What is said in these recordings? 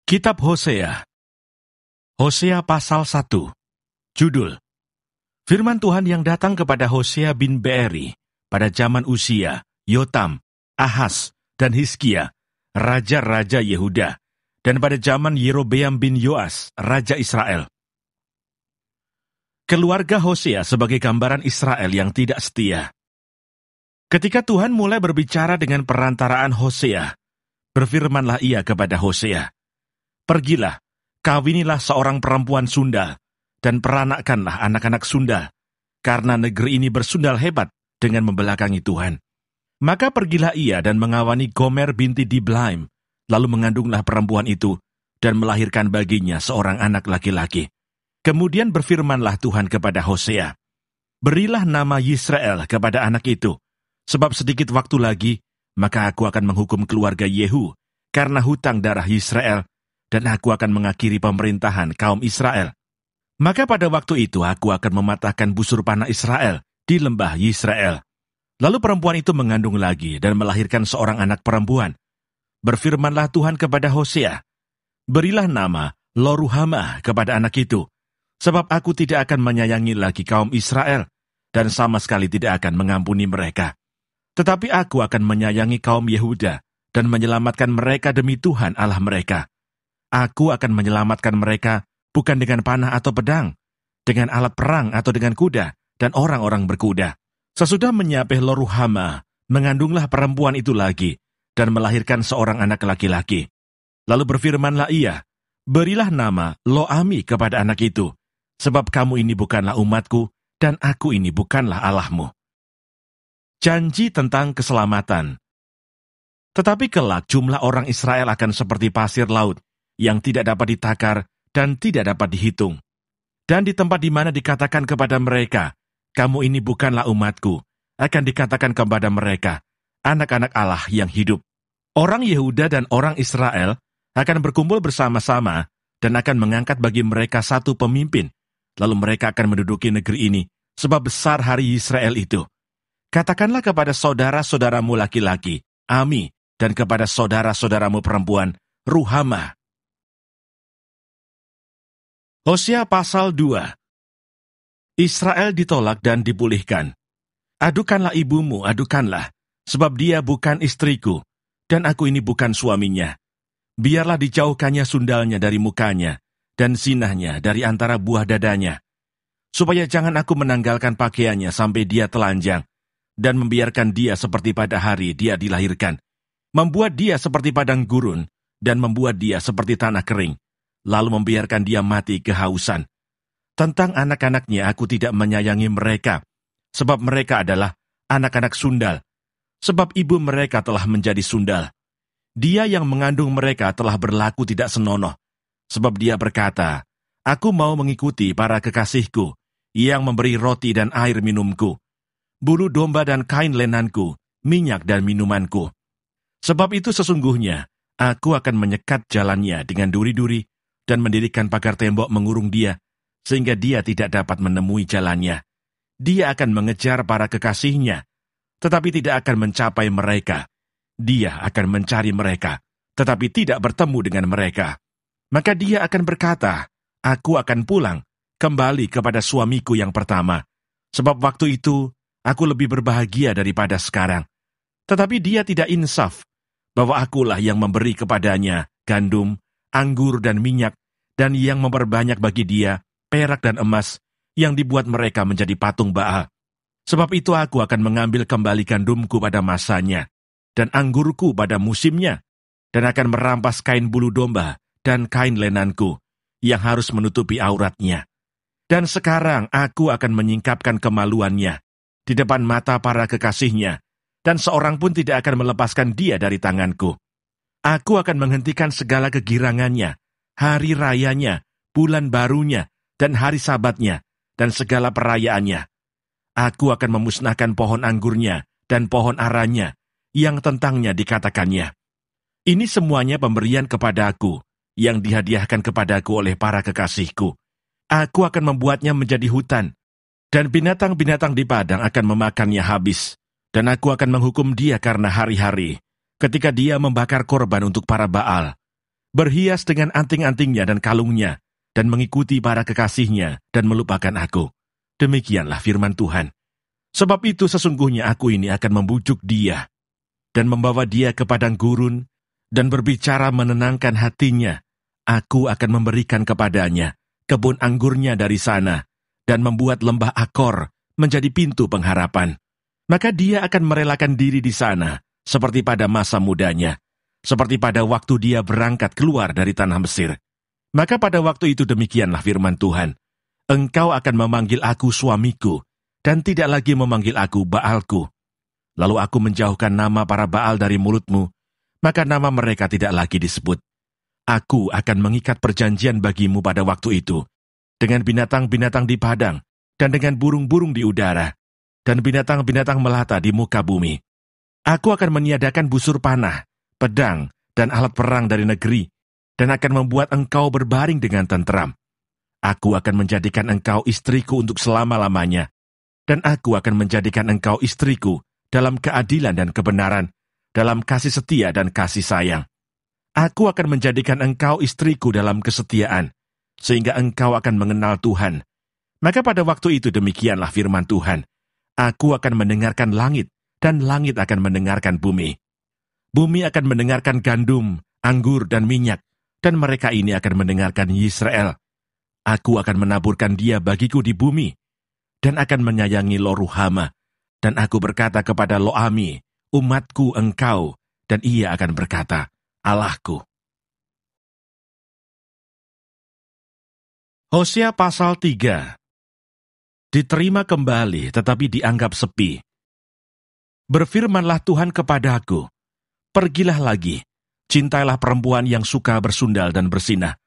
Kitab Hosea. Hosea pasal 1. Judul: Firman Tuhan yang datang kepada Hosea bin Beeri pada zaman Uzia, Yotam, Ahaz, dan Hizkia, raja-raja Yehuda, dan pada zaman Yerobeam bin Yoas, raja Israel. Keluarga Hosea sebagai gambaran Israel yang tidak setia. Ketika Tuhan mulai berbicara dengan perantaraan Hosea, berfirmanlah ia kepada Hosea, "Pergilah, kawinilah seorang perempuan sundal, dan peranakkanlah anak-anak sundal, karena negeri ini bersundal hebat dengan membelakangi Tuhan." Maka pergilah ia dan mengawani Gomer binti Diblaim, lalu mengandunglah perempuan itu, dan melahirkan baginya seorang anak laki-laki. Kemudian berfirmanlah Tuhan kepada Hosea, "Berilah nama Yisrael kepada anak itu, sebab sedikit waktu lagi, maka aku akan menghukum keluarga Yehu, karena hutang darah Yisrael, dan aku akan mengakhiri pemerintahan kaum Israel. Maka pada waktu itu aku akan mematahkan busur panah Israel di lembah Yisrael." Lalu perempuan itu mengandung lagi dan melahirkan seorang anak perempuan. Berfirmanlah Tuhan kepada Hosea, "Berilah nama Lo-ruhamah kepada anak itu, sebab aku tidak akan menyayangi lagi kaum Israel, dan sama sekali tidak akan mengampuni mereka. Tetapi aku akan menyayangi kaum Yehuda, dan menyelamatkan mereka demi Tuhan Allah mereka. Aku akan menyelamatkan mereka bukan dengan panah atau pedang, dengan alat perang atau dengan kuda, dan orang-orang berkuda." Sesudah menyapih Lo-ruhamah, mengandunglah perempuan itu lagi, dan melahirkan seorang anak laki-laki. Lalu berfirmanlah ia, "Berilah nama Lo-ami kepada anak itu, sebab kamu ini bukanlah umatku, dan aku ini bukanlah Allahmu." Janji tentang keselamatan. Tetapi kelak jumlah orang Israel akan seperti pasir laut, yang tidak dapat ditakar dan tidak dapat dihitung. Dan di tempat di mana dikatakan kepada mereka, "Kamu ini bukanlah umatku," akan dikatakan kepada mereka, "Anak-anak Allah yang hidup." Orang Yehuda dan orang Israel akan berkumpul bersama-sama dan akan mengangkat bagi mereka satu pemimpin, lalu mereka akan menduduki negeri ini, sebab besar hari Israel itu. Katakanlah kepada saudara-saudaramu laki-laki, "Ami," dan kepada saudara-saudaramu perempuan, "Ruhamah." Hosea pasal 2. Israel ditolak dan dipulihkan. Adukanlah ibumu, adukanlah, sebab dia bukan istriku, dan aku ini bukan suaminya. Biarlah dijauhkannya sundalnya dari mukanya, dan sinahnya dari antara buah dadanya, supaya jangan aku menanggalkan pakaiannya sampai dia telanjang, dan membiarkan dia seperti pada hari dia dilahirkan, membuat dia seperti padang gurun, dan membuat dia seperti tanah kering, lalu membiarkan dia mati kehausan. Tentang anak-anaknya aku tidak menyayangi mereka, sebab mereka adalah anak-anak sundal, sebab ibu mereka telah menjadi sundal. Dia yang mengandung mereka telah berlaku tidak senonoh, sebab dia berkata, "Aku mau mengikuti para kekasihku, yang memberi roti dan air minumku, bulu domba dan kain lenanku, minyak dan minumanku." Sebab itu sesungguhnya, aku akan menyekat jalannya dengan duri-duri, dan mendirikan pagar tembok mengurung dia, sehingga dia tidak dapat menemui jalannya. Dia akan mengejar para kekasihnya, tetapi tidak akan mencapai mereka. Dia akan mencari mereka, tetapi tidak bertemu dengan mereka. Maka dia akan berkata, "Aku akan pulang, kembali kepada suamiku yang pertama, sebab waktu itu aku lebih berbahagia daripada sekarang." Tetapi dia tidak insaf, bahwa akulah yang memberi kepadanya gandum, anggur dan minyak, dan yang memperbanyak bagi dia perak dan emas, yang dibuat mereka menjadi patung Baal. Sebab itu aku akan mengambil kembali gandumku pada masanya, dan anggurku pada musimnya, dan akan merampas kain bulu domba dan kain lenanku, yang harus menutupi auratnya. Dan sekarang aku akan menyingkapkan kemaluannya di depan mata para kekasihnya, dan seorang pun tidak akan melepaskan dia dari tanganku. Aku akan menghentikan segala kegirangannya, hari rayanya, bulan barunya, dan hari sabatnya, dan segala perayaannya. Aku akan memusnahkan pohon anggurnya dan pohon aranya, yang tentangnya dikatakannya, "Ini semuanya pemberian kepadaku, yang dihadiahkan kepadaku oleh para kekasihku. Aku akan membuatnya menjadi hutan, dan binatang-binatang di padang akan memakannya habis, dan aku akan menghukum dia karena hari-hari, ketika dia membakar korban untuk para Baal. berhias dengan anting-antingnya dan kalungnya, dan mengikuti para kekasihnya dan melupakan aku. Demikianlah firman Tuhan. Sebab itu sesungguhnya aku ini akan membujuk dia, dan membawa dia ke padang gurun, dan berbicara menenangkan hatinya. Aku akan memberikan kepadanya kebun anggurnya dari sana, dan membuat lembah Akor menjadi pintu pengharapan. Maka dia akan merelakan diri di sana, seperti pada masa mudanya, seperti pada waktu dia berangkat keluar dari tanah Mesir. Maka pada waktu itu demikianlah firman Tuhan, engkau akan memanggil aku suamiku, dan tidak lagi memanggil aku Baalku. Lalu aku menjauhkan nama para Baal dari mulutmu, maka nama mereka tidak lagi disebut. Aku akan mengikat perjanjian bagimu pada waktu itu, dengan binatang-binatang di padang, dan dengan burung-burung di udara, dan binatang-binatang melata di muka bumi. Aku akan meniadakan busur panah, pedang, dan alat perang dari negeri, dan akan membuat engkau berbaring dengan tentram. Aku akan menjadikan engkau istriku untuk selama-lamanya, dan aku akan menjadikan engkau istriku dalam keadilan dan kebenaran, dalam kasih setia dan kasih sayang. Aku akan menjadikan engkau istriku dalam kesetiaan, sehingga engkau akan mengenal Tuhan. Maka pada waktu itu demikianlah firman Tuhan, aku akan mendengarkan langit, dan langit akan mendengarkan bumi. Bumi akan mendengarkan gandum, anggur, dan minyak, dan mereka ini akan mendengarkan Yisrael. Aku akan menaburkan dia bagiku di bumi, dan akan menyayangi Lo-ruhama. Dan aku berkata kepada Lo-ami, umatku engkau, dan ia akan berkata, Allahku. Hosea pasal 3. Diterima kembali tetapi dianggap sepi. Berfirmanlah Tuhan kepadaku, pergilah lagi, cintailah perempuan yang suka bersundal dan bersinah,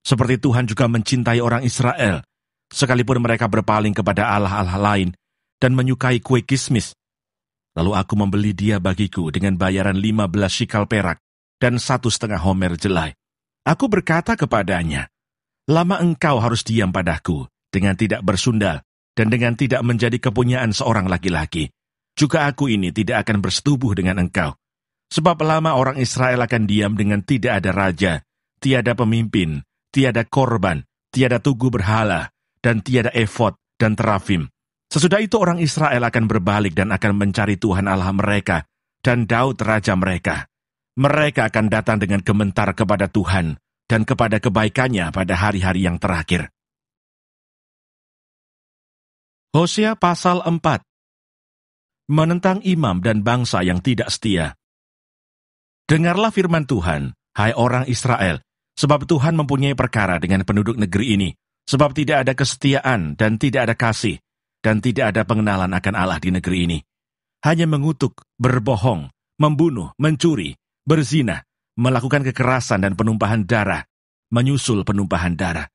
seperti Tuhan juga mencintai orang Israel, sekalipun mereka berpaling kepada allah-allah lain dan menyukai kue kismis. Lalu aku membeli dia bagiku dengan bayaran 15 shikal perak dan 1,5 homer jelai. Aku berkata kepadanya, lama engkau harus diam padaku dengan tidak bersundal dan dengan tidak menjadi kepunyaan seorang laki-laki. Juga aku ini tidak akan bersetubuh dengan engkau. Sebab lama orang Israel akan diam dengan tidak ada raja, tiada pemimpin, tiada korban, tiada tugu berhala, dan tiada efod dan terafim. Sesudah itu orang Israel akan berbalik dan akan mencari Tuhan Allah mereka dan Daud raja mereka. Mereka akan datang dengan gementar kepada Tuhan dan kepada kebaikannya pada hari-hari yang terakhir. Hosea pasal 4. Menentang imam dan bangsa yang tidak setia. Dengarlah firman Tuhan, hai orang Israel, sebab Tuhan mempunyai perkara dengan penduduk negeri ini, sebab tidak ada kesetiaan dan tidak ada kasih, dan tidak ada pengenalan akan Allah di negeri ini. Hanya mengutuk, berbohong, membunuh, mencuri, berzina, melakukan kekerasan dan penumpahan darah, menyusul penumpahan darah.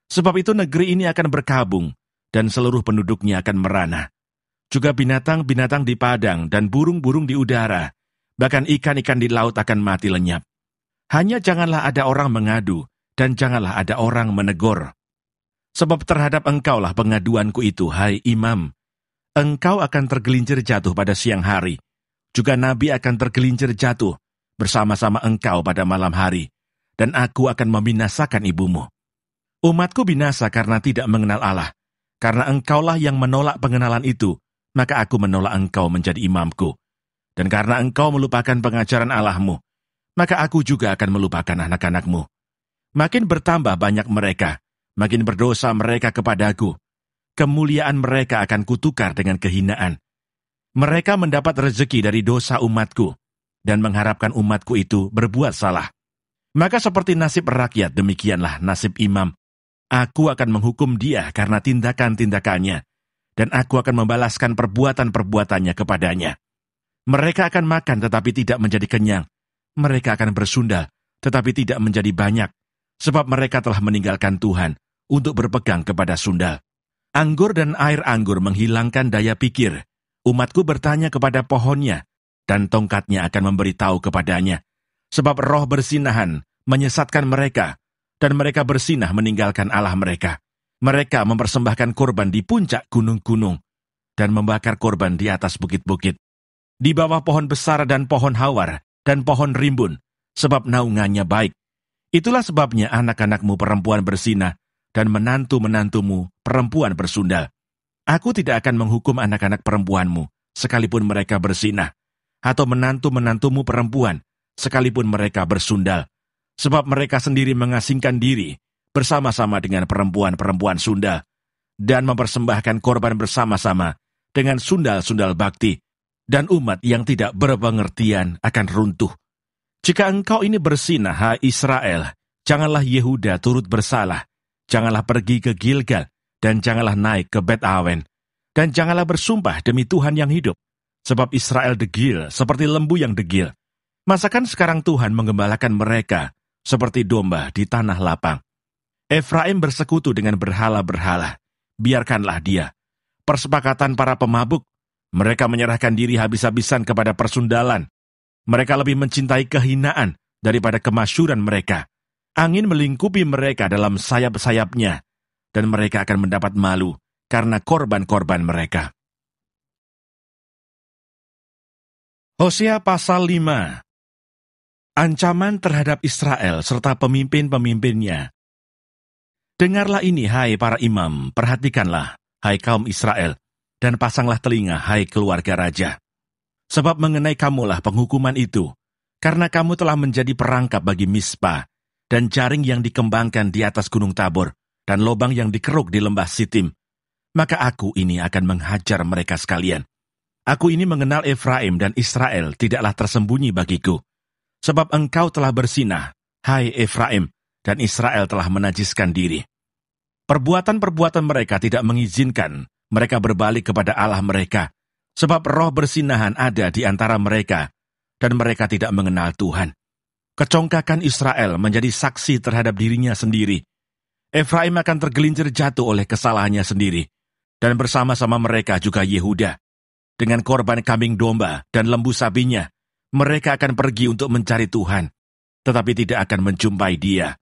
Sebab itu negeri ini akan berkabung, dan seluruh penduduknya akan merana. Juga binatang-binatang di padang dan burung-burung di udara, bahkan ikan-ikan di laut akan mati lenyap. Hanya janganlah ada orang mengadu, dan janganlah ada orang menegur. Sebab terhadap engkaulah pengaduanku itu, hai imam. Engkau akan tergelincir jatuh pada siang hari. Juga nabi akan tergelincir jatuh bersama-sama engkau pada malam hari, dan aku akan membinasakan ibumu. Umatku binasa karena tidak mengenal Allah. Karena engkaulah yang menolak pengenalan itu, maka aku menolak engkau menjadi imamku. Dan karena engkau melupakan pengajaran Allahmu, maka aku juga akan melupakan anak-anakmu. Makin bertambah banyak mereka, makin berdosa mereka kepadaku. Kemuliaan mereka akan kutukar dengan kehinaan. Mereka mendapat rezeki dari dosa umatku, dan mengharapkan umatku itu berbuat salah. Maka seperti nasib rakyat, demikianlah nasib imam. Aku akan menghukum dia karena tindakan-tindakannya, dan aku akan membalaskan perbuatan-perbuatannya kepadanya. Mereka akan makan tetapi tidak menjadi kenyang. Mereka akan bersundal tetapi tidak menjadi banyak, sebab mereka telah meninggalkan Tuhan untuk berpegang kepada sundal. Anggur dan air anggur menghilangkan daya pikir. Umatku bertanya kepada pohonnya, dan tongkatnya akan memberitahu kepadanya. Sebab roh bersinahan menyesatkan mereka, dan mereka bersinah meninggalkan Allah mereka. Mereka mempersembahkan korban di puncak gunung-gunung, dan membakar korban di atas bukit-bukit, di bawah pohon besar dan pohon hawar, dan pohon rimbun, sebab naungannya baik. Itulah sebabnya anak-anakmu perempuan bersinah dan menantu-menantumu perempuan bersundal. Aku tidak akan menghukum anak-anak perempuanmu, sekalipun mereka bersinah, atau menantu-menantumu perempuan, sekalipun mereka bersundal, sebab mereka sendiri mengasingkan diri bersama-sama dengan perempuan-perempuan sundal, dan mempersembahkan korban bersama-sama dengan sundal-sundal bakti, dan umat yang tidak berpengertian akan runtuh. Jika engkau ini bersinah, hai Israel, janganlah Yehuda turut bersalah, janganlah pergi ke Gilgal, dan janganlah naik ke Bet-Awen, dan janganlah bersumpah demi Tuhan yang hidup, sebab Israel degil seperti lembu yang degil. Masakan sekarang Tuhan menggembalakan mereka seperti domba di tanah lapang. Efraim bersekutu dengan berhala-berhala, biarkanlah dia. Persepakatan para pemabuk, mereka menyerahkan diri habis-habisan kepada persundalan. Mereka lebih mencintai kehinaan daripada kemasyhuran mereka. Angin melingkupi mereka dalam sayap-sayapnya, dan mereka akan mendapat malu karena korban-korban mereka. Hosea pasal 5. Ancaman terhadap Israel serta pemimpin-pemimpinnya. Dengarlah ini, hai para imam, perhatikanlah, hai kaum Israel, dan pasanglah telinga, hai keluarga raja. Sebab mengenai kamulah penghukuman itu, karena kamu telah menjadi perangkap bagi Mispa, dan jaring yang dikembangkan di atas gunung Tabor, dan lobang yang dikeruk di lembah Sitim. Maka aku ini akan menghajar mereka sekalian. Aku ini mengenal Efraim dan Israel tidaklah tersembunyi bagiku. Sebab engkau telah bersinah, hai Efraim, dan Israel telah menajiskan diri. Perbuatan-perbuatan mereka tidak mengizinkan mereka berbalik kepada Allah mereka, sebab roh bersinahan ada di antara mereka, dan mereka tidak mengenal Tuhan. Kecongkakan Israel menjadi saksi terhadap dirinya sendiri. Efraim akan tergelincir jatuh oleh kesalahannya sendiri, dan bersama-sama mereka juga Yehuda. Dengan korban kambing domba dan lembu sapinya, mereka akan pergi untuk mencari Tuhan, tetapi tidak akan menjumpai Dia.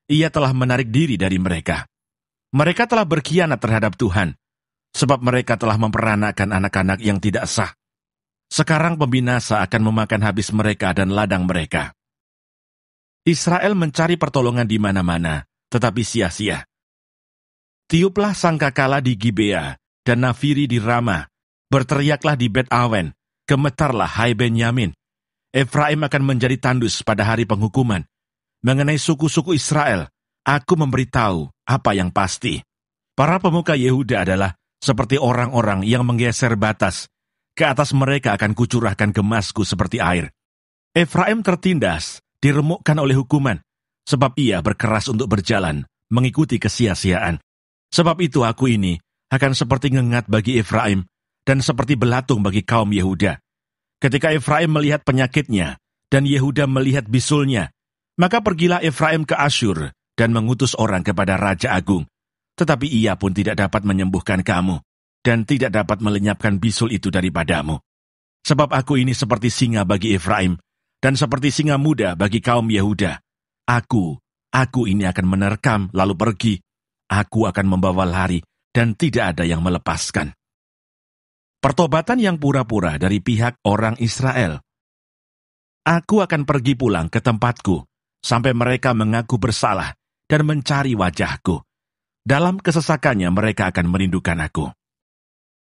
Ia telah menarik diri dari mereka. Mereka telah berkhianat terhadap Tuhan, sebab mereka telah memperanakan anak-anak yang tidak sah. Sekarang pembinasa akan memakan habis mereka dan ladang mereka. Israel mencari pertolongan di mana-mana, tetapi sia-sia. Tiuplah sangkakala di Gibea dan nafiri di Rama. Berteriaklah di Bet-Awen, gemetarlah hai Benyamin. Efraim akan menjadi tandus pada hari penghukuman. Mengenai suku-suku Israel, aku memberitahu apa yang pasti. Para pemuka Yehuda adalah seperti orang-orang yang menggeser batas. Ke atas mereka akan kucurahkan gemasku seperti air. Efraim tertindas, diremukkan oleh hukuman, sebab ia berkeras untuk berjalan, mengikuti kesia-siaan. Sebab itu aku ini akan seperti ngengat bagi Efraim, dan seperti belatung bagi kaum Yehuda. Ketika Efraim melihat penyakitnya, dan Yehuda melihat bisulnya, maka pergilah Efraim ke Asyur, dan mengutus orang kepada Raja Agung. Tetapi ia pun tidak dapat menyembuhkan kamu, dan tidak dapat melenyapkan bisul itu daripadamu. Sebab aku ini seperti singa bagi Efraim, dan seperti singa muda bagi kaum Yehuda. Aku ini akan menerkam lalu pergi. Aku akan membawa lari, dan tidak ada yang melepaskan. Pertobatan yang pura-pura dari pihak orang Israel. Aku akan pergi pulang ke tempatku, sampai mereka mengaku bersalah dan mencari wajahku. Dalam kesesakannya mereka akan merindukan aku.